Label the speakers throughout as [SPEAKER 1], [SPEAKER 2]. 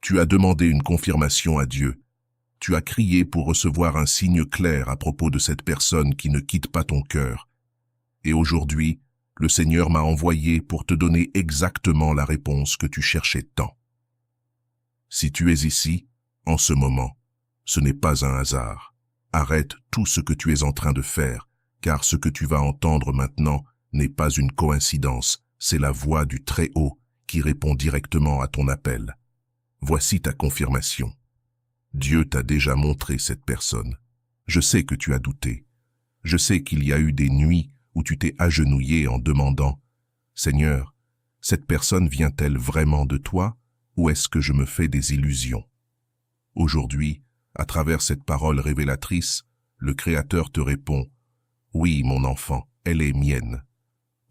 [SPEAKER 1] Tu as demandé une confirmation à Dieu. Tu as crié pour recevoir un signe clair à propos de cette personne qui ne quitte pas ton cœur. Et aujourd'hui, le Seigneur m'a envoyé pour te donner exactement la réponse que tu cherchais tant. Si tu es ici, en ce moment, ce n'est pas un hasard. Arrête tout ce que tu es en train de faire, car ce que tu vas entendre maintenant n'est pas une coïncidence, c'est la voix du Très-Haut qui répond directement à ton appel. Voici ta confirmation. Dieu t'a déjà montré cette personne. Je sais que tu as douté. Je sais qu'il y a eu des nuits où tu t'es agenouillé en demandant « Seigneur, cette personne vient-elle vraiment de toi ou est-ce que je me fais des illusions ?» Aujourd'hui, à travers cette parole révélatrice, le Créateur te répond « Oui, mon enfant, elle est mienne. »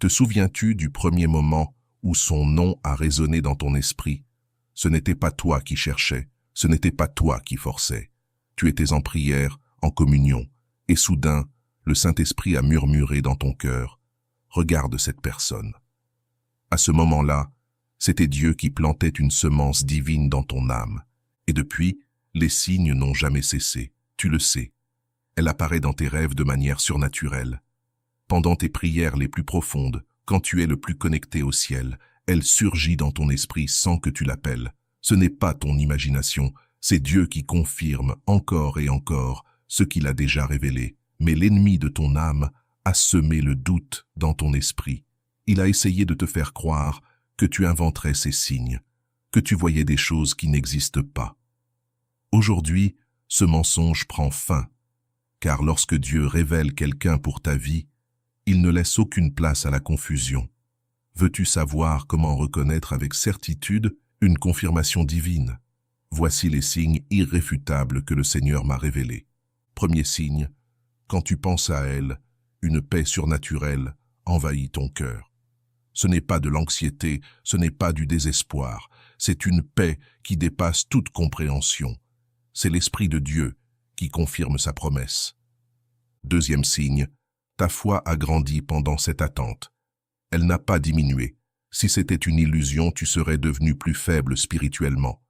[SPEAKER 1] Te souviens-tu du premier moment où son nom a résonné dans ton esprit? Ce n'était pas toi qui cherchais, ce n'était pas toi qui forçais. Tu étais en prière, en communion, et soudain, le Saint-Esprit a murmuré dans ton cœur « Regarde cette personne. » À ce moment-là, c'était Dieu qui plantait une semence divine dans ton âme. Et depuis, les signes n'ont jamais cessé, tu le sais. Elle apparaît dans tes rêves de manière surnaturelle. Pendant tes prières les plus profondes, quand tu es le plus connecté au ciel, elle surgit dans ton esprit sans que tu l'appelles. Ce n'est pas ton imagination, c'est Dieu qui confirme encore et encore ce qu'il a déjà révélé. Mais l'ennemi de ton âme a semé le doute dans ton esprit. Il a essayé de te faire croire que tu inventerais ces signes, que tu voyais des choses qui n'existent pas. Aujourd'hui, ce mensonge prend fin, car lorsque Dieu révèle quelqu'un pour ta vie, il ne laisse aucune place à la confusion. Veux-tu savoir comment reconnaître avec certitude une confirmation divine? Voici les signes irréfutables que le Seigneur m'a révélés. Premier signe, quand tu penses à elle, une paix surnaturelle envahit ton cœur. Ce n'est pas de l'anxiété, ce n'est pas du désespoir, c'est une paix qui dépasse toute compréhension. C'est l'Esprit de Dieu qui confirme sa promesse. Deuxième signe, ta foi a grandi pendant cette attente. Elle n'a pas diminué. Si c'était une illusion, tu serais devenu plus faible spirituellement.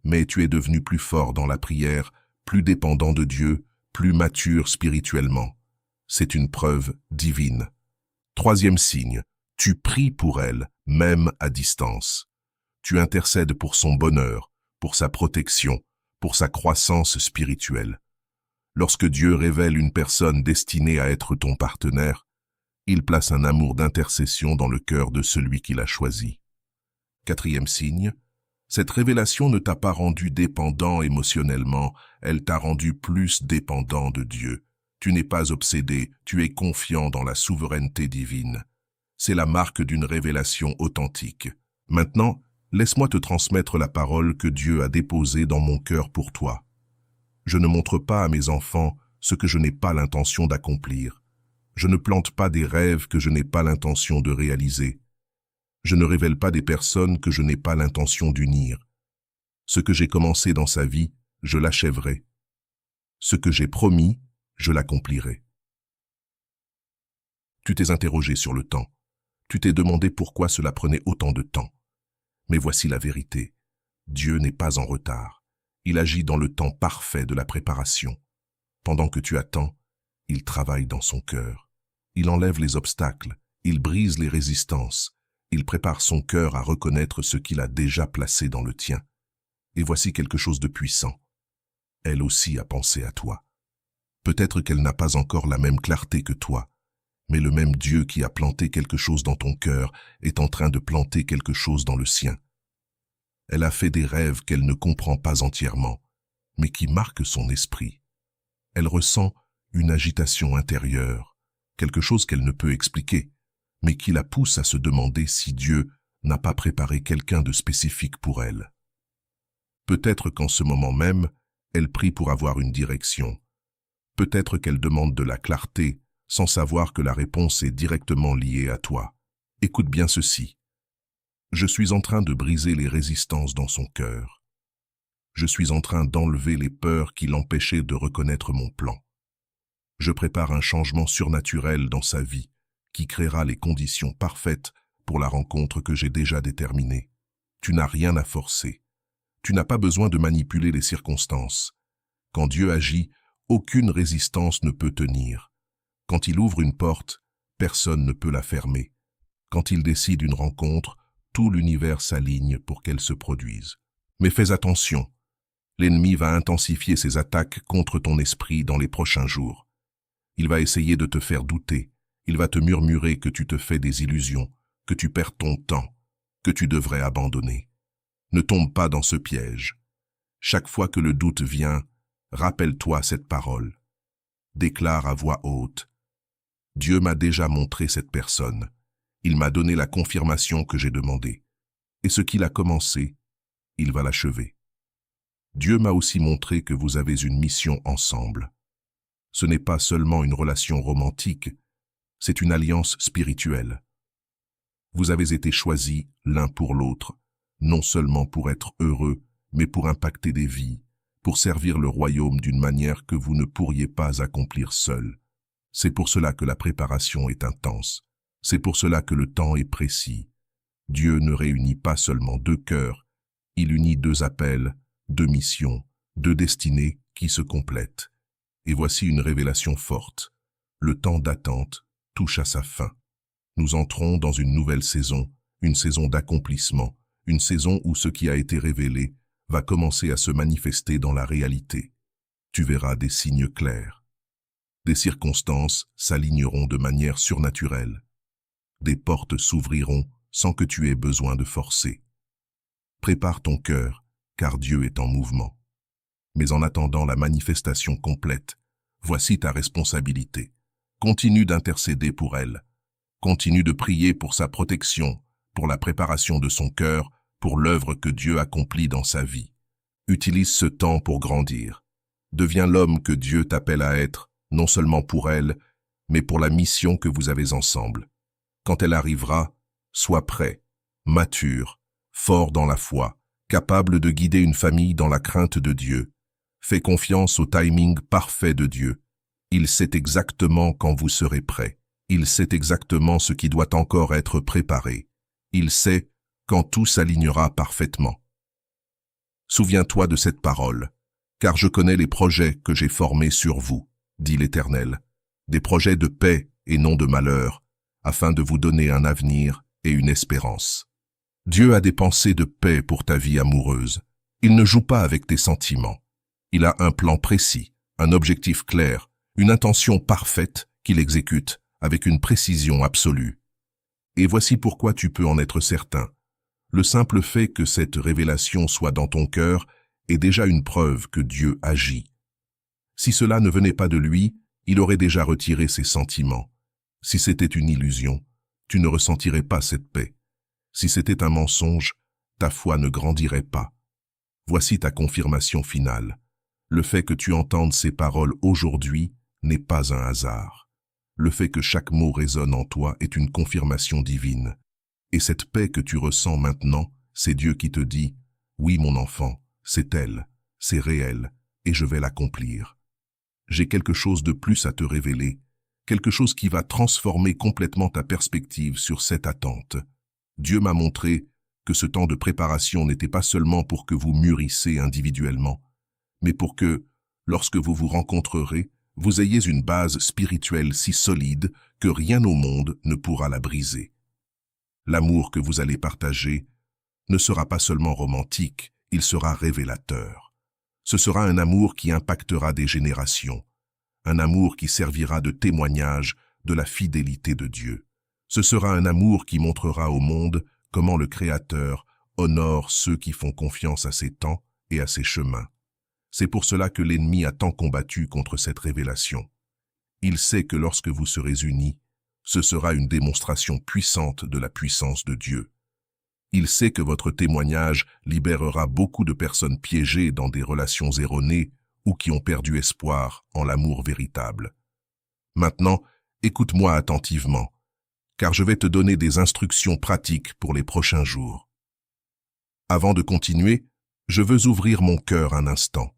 [SPEAKER 1] Mais tu es devenu plus fort dans la prière, plus dépendant de Dieu, plus mature spirituellement. C'est une preuve divine. Troisième signe, tu pries pour elle, même à distance. Tu intercèdes pour son bonheur, pour sa protection, pour sa croissance spirituelle. Lorsque Dieu révèle une personne destinée à être ton partenaire, il place un amour d'intercession dans le cœur de celui qu'il a choisi. Quatrième signe, cette révélation ne t'a pas rendu dépendant émotionnellement, elle t'a rendu plus dépendant de Dieu. Tu n'es pas obsédé, tu es confiant dans la souveraineté divine. C'est la marque d'une révélation authentique. Maintenant, laisse-moi te transmettre la parole que Dieu a déposée dans mon cœur pour toi. Je ne montre pas à mes enfants ce que je n'ai pas l'intention d'accomplir. Je ne plante pas des rêves que je n'ai pas l'intention de réaliser. Je ne révèle pas des personnes que je n'ai pas l'intention d'unir. Ce que j'ai commencé dans sa vie, je l'achèverai. Ce que j'ai promis, je l'accomplirai. Tu t'es interrogé sur le temps. Tu t'es demandé pourquoi cela prenait autant de temps. Mais voici la vérité. Dieu n'est pas en retard. Il agit dans le temps parfait de la préparation. Pendant que tu attends, il travaille dans son cœur. Il enlève les obstacles, il brise les résistances. Il prépare son cœur à reconnaître ce qu'il a déjà placé dans le tien. Et voici quelque chose de puissant. Elle aussi a pensé à toi. Peut-être qu'elle n'a pas encore la même clarté que toi, mais le même Dieu qui a planté quelque chose dans ton cœur est en train de planter quelque chose dans le sien. Elle a fait des rêves qu'elle ne comprend pas entièrement, mais qui marquent son esprit. Elle ressent une agitation intérieure, quelque chose qu'elle ne peut expliquer, mais qui la pousse à se demander si Dieu n'a pas préparé quelqu'un de spécifique pour elle. Peut-être qu'en ce moment même, elle prie pour avoir une direction. Peut-être qu'elle demande de la clarté, sans savoir que la réponse est directement liée à toi. Écoute bien ceci. Je suis en train de briser les résistances dans son cœur. Je suis en train d'enlever les peurs qui l'empêchaient de reconnaître mon plan. Je prépare un changement surnaturel dans sa vie, qui créera les conditions parfaites pour la rencontre que j'ai déjà déterminée. Tu n'as rien à forcer. Tu n'as pas besoin de manipuler les circonstances. Quand Dieu agit, aucune résistance ne peut tenir. Quand il ouvre une porte, personne ne peut la fermer. Quand il décide une rencontre, tout l'univers s'aligne pour qu'elle se produise. Mais fais attention, l'ennemi va intensifier ses attaques contre ton esprit dans les prochains jours. Il va essayer de te faire douter, il va te murmurer que tu te fais des illusions, que tu perds ton temps, que tu devrais abandonner. Ne tombe pas dans ce piège. Chaque fois que le doute vient, rappelle-toi cette parole. Déclare à voix haute. Dieu m'a déjà montré cette personne. Il m'a donné la confirmation que j'ai demandée. Et ce qu'il a commencé, il va l'achever. Dieu m'a aussi montré que vous avez une mission ensemble. Ce n'est pas seulement une relation romantique, c'est une alliance spirituelle. Vous avez été choisis l'un pour l'autre, non seulement pour être heureux, mais pour impacter des vies, pour servir le royaume d'une manière que vous ne pourriez pas accomplir seul. C'est pour cela que la préparation est intense. C'est pour cela que le temps est précis. Dieu ne réunit pas seulement deux cœurs, il unit deux appels, deux missions, deux destinées qui se complètent. Et voici une révélation forte. Le temps d'attente touche à sa fin. Nous entrons dans une nouvelle saison, une saison d'accomplissement, une saison où ce qui a été révélé va commencer à se manifester dans la réalité. Tu verras des signes clairs. Des circonstances s'aligneront de manière surnaturelle. Des portes s'ouvriront sans que tu aies besoin de forcer. Prépare ton cœur, car Dieu est en mouvement. Mais en attendant la manifestation complète, voici ta responsabilité. Continue d'intercéder pour elle. Continue de prier pour sa protection, pour la préparation de son cœur, pour l'œuvre que Dieu accomplit dans sa vie. Utilise ce temps pour grandir. Deviens l'homme que Dieu t'appelle à être, non seulement pour elle, mais pour la mission que vous avez ensemble. Quand elle arrivera, sois prêt, mature, fort dans la foi, capable de guider une famille dans la crainte de Dieu. Fais confiance au timing parfait de Dieu. Il sait exactement quand vous serez prêt. Il sait exactement ce qui doit encore être préparé. Il sait quand tout s'alignera parfaitement. Souviens-toi de cette parole, car je connais les projets que j'ai formés sur vous, dit l'Éternel, des projets de paix et non de malheur, afin de vous donner un avenir et une espérance. Dieu a des pensées de paix pour ta vie amoureuse. Il ne joue pas avec tes sentiments. Il a un plan précis, un objectif clair, une intention parfaite qu'il exécute avec une précision absolue. Et voici pourquoi tu peux en être certain. Le simple fait que cette révélation soit dans ton cœur est déjà une preuve que Dieu agit. Si cela ne venait pas de lui, il aurait déjà retiré ses sentiments. Si c'était une illusion, tu ne ressentirais pas cette paix. Si c'était un mensonge, ta foi ne grandirait pas. Voici ta confirmation finale. Le fait que tu entendes ces paroles aujourd'hui n'est pas un hasard. Le fait que chaque mot résonne en toi est une confirmation divine. Et cette paix que tu ressens maintenant, c'est Dieu qui te dit « Oui, mon enfant, c'est elle, c'est réel, et je vais l'accomplir. J'ai quelque chose de plus à te révéler, quelque chose qui va transformer complètement ta perspective sur cette attente. Dieu m'a montré que ce temps de préparation n'était pas seulement pour que vous mûrissez individuellement, mais pour que, lorsque vous vous rencontrerez, vous ayez une base spirituelle si solide que rien au monde ne pourra la briser. L'amour que vous allez partager ne sera pas seulement romantique, il sera révélateur. Ce sera un amour qui impactera des générations, un amour qui servira de témoignage de la fidélité de Dieu. Ce sera un amour qui montrera au monde comment le Créateur honore ceux qui font confiance à ses temps et à ses chemins. C'est pour cela que l'ennemi a tant combattu contre cette révélation. Il sait que lorsque vous serez unis, ce sera une démonstration puissante de la puissance de Dieu. Il sait que votre témoignage libérera beaucoup de personnes piégées dans des relations erronées ou qui ont perdu espoir en l'amour véritable. Maintenant, écoute-moi attentivement, car je vais te donner des instructions pratiques pour les prochains jours. Avant de continuer, je veux ouvrir mon cœur un instant.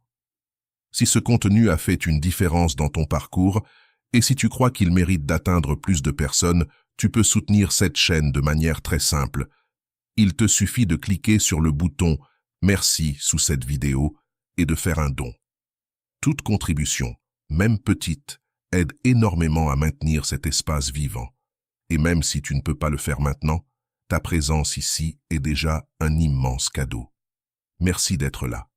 [SPEAKER 1] Si ce contenu a fait une différence dans ton parcours, et si tu crois qu'il mérite d'atteindre plus de personnes, tu peux soutenir cette chaîne de manière très simple. Il te suffit de cliquer sur le bouton « merci sous cette vidéo et de faire un don. Toute contribution, même petite, aide énormément à maintenir cet espace vivant. Et même si tu ne peux pas le faire maintenant, ta présence ici est déjà un immense cadeau. Merci d'être là.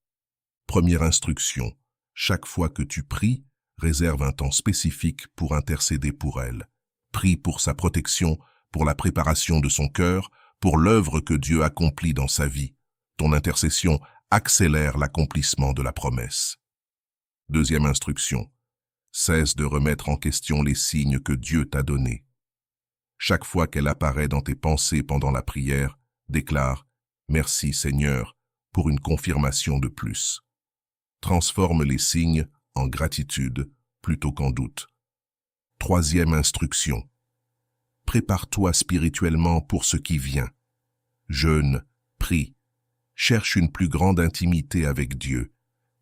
[SPEAKER 1] Première instruction, chaque fois que tu pries, réserve un temps spécifique pour intercéder pour elle. Prie pour sa protection, pour la préparation de son cœur, pour l'œuvre que Dieu accomplit dans sa vie. Ton intercession accélère l'accomplissement de la promesse. Deuxième instruction, cesse de remettre en question les signes que Dieu t'a donnés. Chaque fois qu'elle apparaît dans tes pensées pendant la prière, déclare « Merci Seigneur » pour une confirmation de plus. Transforme les signes en gratitude plutôt qu'en doute. Troisième instruction. Prépare-toi spirituellement pour ce qui vient. Jeûne, prie, cherche une plus grande intimité avec Dieu,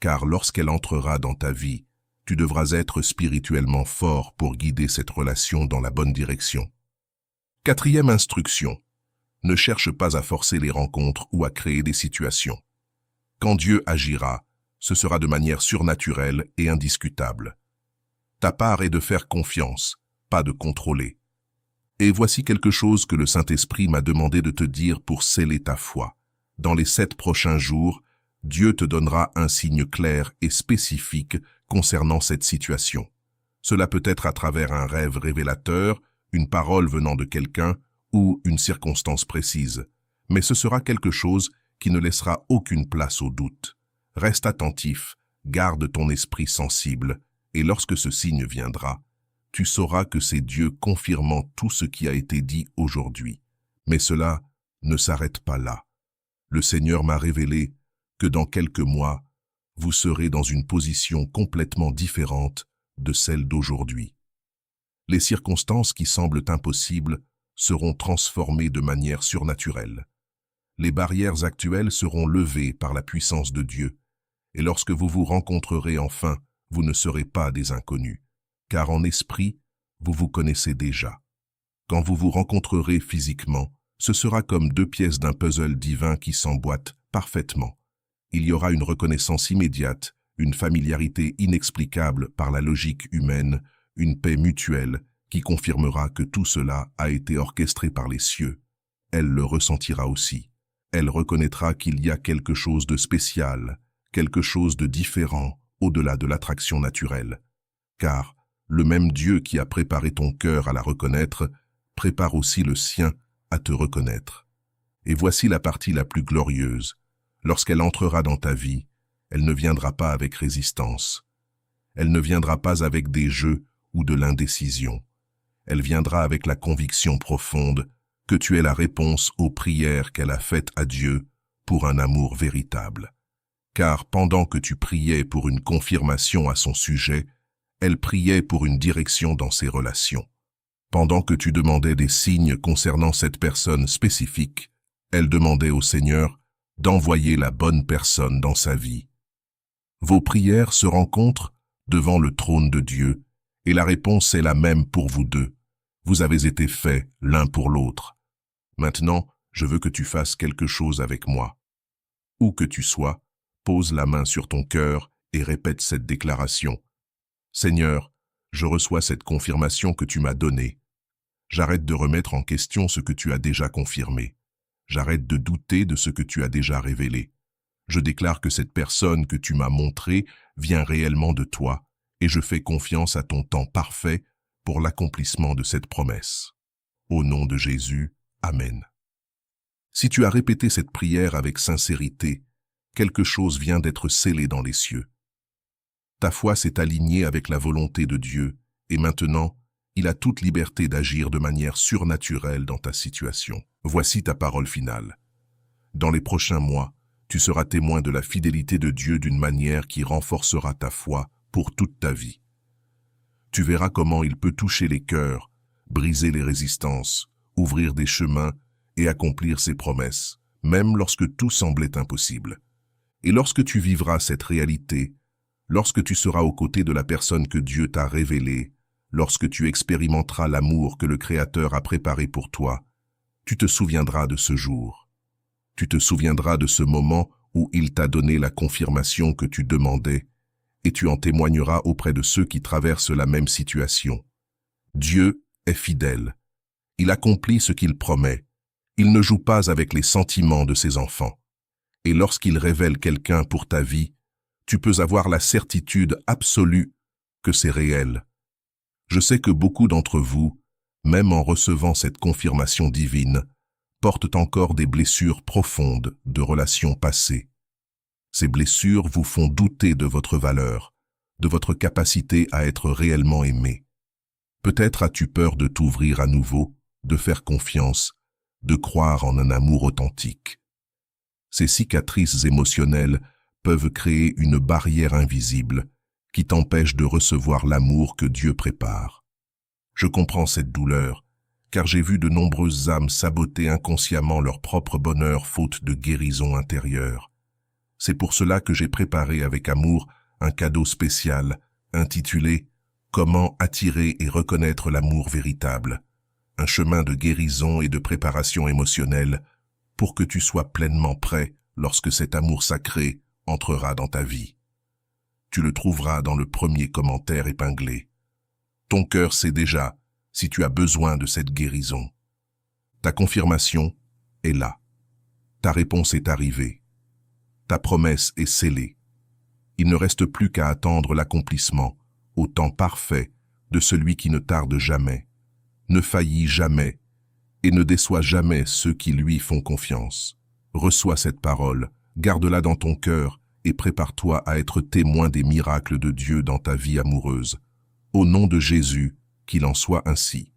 [SPEAKER 1] car lorsqu'elle entrera dans ta vie, tu devras être spirituellement fort pour guider cette relation dans la bonne direction. Quatrième instruction. Ne cherche pas à forcer les rencontres ou à créer des situations. Quand Dieu agira, ce sera de manière surnaturelle et indiscutable. Ta part est de faire confiance, pas de contrôler. Et voici quelque chose que le Saint-Esprit m'a demandé de te dire pour sceller ta foi. Dans les 7 prochains jours, Dieu te donnera un signe clair et spécifique concernant cette situation. Cela peut être à travers un rêve révélateur, une parole venant de quelqu'un ou une circonstance précise. Mais ce sera quelque chose qui ne laissera aucune place au doute. Reste attentif, garde ton esprit sensible, et lorsque ce signe viendra, tu sauras que c'est Dieu confirmant tout ce qui a été dit aujourd'hui. Mais cela ne s'arrête pas là. Le Seigneur m'a révélé que dans quelques mois, vous serez dans une position complètement différente de celle d'aujourd'hui. Les circonstances qui semblent impossibles seront transformées de manière surnaturelle. Les barrières actuelles seront levées par la puissance de Dieu, et lorsque vous vous rencontrerez enfin, vous ne serez pas des inconnus, car en esprit, vous vous connaissez déjà. Quand vous vous rencontrerez physiquement, ce sera comme 2 pièces d'un puzzle divin qui s'emboîtent parfaitement. Il y aura une reconnaissance immédiate, une familiarité inexplicable par la logique humaine, une paix mutuelle qui confirmera que tout cela a été orchestré par les cieux. Elle le ressentira aussi. Elle reconnaîtra qu'il y a quelque chose de spécial, quelque chose de différent au-delà de l'attraction naturelle. Car le même Dieu qui a préparé ton cœur à la reconnaître, prépare aussi le sien à te reconnaître. Et voici la partie la plus glorieuse. Lorsqu'elle entrera dans ta vie, elle ne viendra pas avec résistance. Elle ne viendra pas avec des jeux ou de l'indécision. Elle viendra avec la conviction profonde que tu es la réponse aux prières qu'elle a faites à Dieu pour un amour véritable. Car pendant que tu priais pour une confirmation à son sujet, elle priait pour une direction dans ses relations. Pendant que tu demandais des signes concernant cette personne spécifique, elle demandait au Seigneur d'envoyer la bonne personne dans sa vie. Vos prières se rencontrent devant le trône de Dieu, et la réponse est la même pour vous deux. Vous avez été faits l'un pour l'autre. Maintenant, je veux que tu fasses quelque chose avec moi. Où que tu sois, pose la main sur ton cœur et répète cette déclaration. Seigneur, je reçois cette confirmation que tu m'as donnée. J'arrête de remettre en question ce que tu as déjà confirmé. J'arrête de douter de ce que tu as déjà révélé. Je déclare que cette personne que tu m'as montrée vient réellement de toi, et je fais confiance à ton temps parfait pour l'accomplissement de cette promesse. Au nom de Jésus, Amen. Si tu as répété cette prière avec sincérité, quelque chose vient d'être scellé dans les cieux. Ta foi s'est alignée avec la volonté de Dieu, et maintenant, il a toute liberté d'agir de manière surnaturelle dans ta situation. Voici ta parole finale. Dans les prochains mois, tu seras témoin de la fidélité de Dieu d'une manière qui renforcera ta foi pour toute ta vie. Tu verras comment il peut toucher les cœurs, briser les résistances, ouvrir des chemins et accomplir ses promesses, même lorsque tout semblait impossible. Et lorsque tu vivras cette réalité, lorsque tu seras aux côtés de la personne que Dieu t'a révélée, lorsque tu expérimenteras l'amour que le Créateur a préparé pour toi, tu te souviendras de ce jour. Tu te souviendras de ce moment où il t'a donné la confirmation que tu demandais, et tu en témoigneras auprès de ceux qui traversent la même situation. Dieu est fidèle. Il accomplit ce qu'il promet. Il ne joue pas avec les sentiments de ses enfants. Et lorsqu'il révèle quelqu'un pour ta vie, tu peux avoir la certitude absolue que c'est réel. Je sais que beaucoup d'entre vous, même en recevant cette confirmation divine, portent encore des blessures profondes de relations passées. Ces blessures vous font douter de votre valeur, de votre capacité à être réellement aimé. Peut-être as-tu peur de t'ouvrir à nouveau, de faire confiance, de croire en un amour authentique. Ces cicatrices émotionnelles peuvent créer une barrière invisible qui t'empêche de recevoir l'amour que Dieu prépare. Je comprends cette douleur, car j'ai vu de nombreuses âmes saboter inconsciemment leur propre bonheur faute de guérison intérieure. C'est pour cela que j'ai préparé avec amour un cadeau spécial intitulé « Comment attirer et reconnaître l'amour véritable ?» un chemin de guérison et de préparation émotionnelle pour que tu sois pleinement prêt lorsque cet amour sacré entrera dans ta vie. Tu le trouveras dans le premier commentaire épinglé. Ton cœur sait déjà si tu as besoin de cette guérison. Ta confirmation est là. Ta réponse est arrivée. Ta promesse est scellée. Il ne reste plus qu'à attendre l'accomplissement, au temps parfait, de celui qui ne tarde jamais, ne faillit jamais et ne déçoit jamais ceux qui lui font confiance. Reçois cette parole, garde-la dans ton cœur et prépare-toi à être témoin des miracles de Dieu dans ta vie amoureuse. Au nom de Jésus, qu'il en soit ainsi.